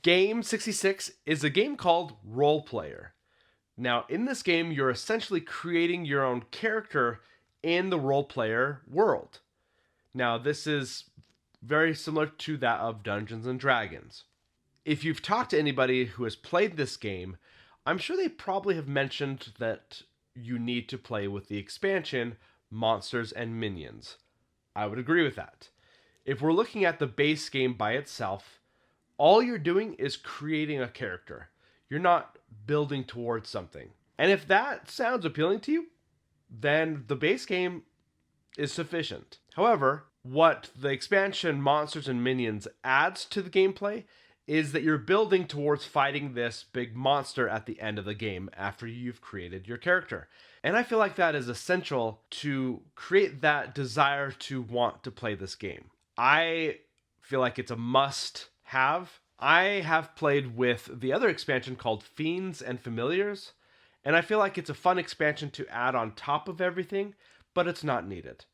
Game 66 is a game called Role Player. Now, in this game, you're essentially creating your own character in the role player world. Now, this is very similar to that of Dungeons and Dragons. If you've talked to anybody who has played this game, I'm sure they probably have mentioned that you need to play with the expansion Monsters and Minions. I would agree with that. If we're looking at the base game by itself, all you're doing is creating a character. You're not building towards something. And if that sounds appealing to you, then the base game is sufficient. However, what the expansion Monsters and Minions adds to the gameplay is that you're building towards fighting this big monster at the end of the game after you've created your character. And I feel like that is essential to create that desire to want to play this game. I feel like it's a must have. I have played with the other expansion called Fiends and Familiars, and I feel like it's a fun expansion to add on top of everything, but it's not needed.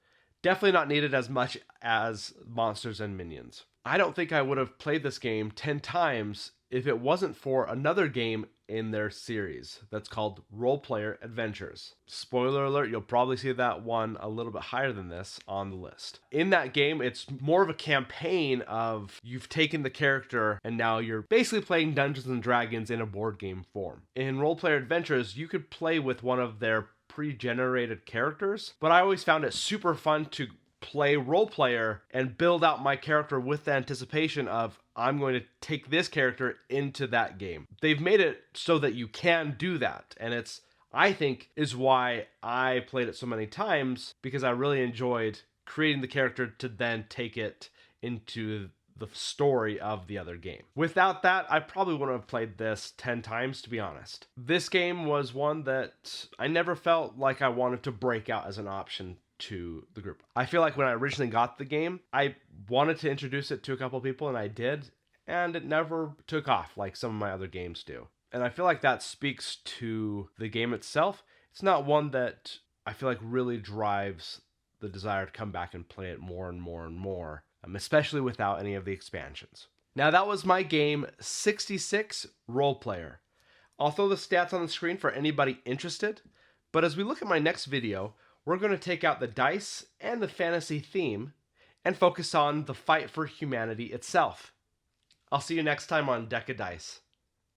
Definitely not needed as much as Monsters and Minions. I don't think I would have played this game 10 times if it wasn't for another game in their series that's called Role Player Adventures. Spoiler alert, you'll probably see that one a little bit higher than this on the list. In that game, it's more of a campaign of you've taken the character and now you're basically playing Dungeons and Dragons in a board game form. In Role Player Adventures, you could play with one of their pre-generated characters, but I always found it super fun to play role player and build out my character with the anticipation of I'm going to take this character into that game. They've made it so that you can do that, and it's, I think, is why I played it so many times, because I really enjoyed creating the character to then take it into the story of the other game. Without that, I probably wouldn't have played this 10 times, to be honest. This game was one that I never felt like I wanted to break out as an option to the group. I feel like when I originally got the game, I wanted to introduce it to a couple people, and I did, and it never took off like some of my other games do. And I feel like that speaks to the game itself. It's not one that I feel like really drives the desire to come back and play it more and more and more, especially without any of the expansions. Now, that was my game 66 Role Player. I'll throw the stats on the screen for anybody interested, but as we look at my next video, we're going to take out the dice and the fantasy theme and focus on the fight for humanity itself. I'll see you next time on Deck of Dice.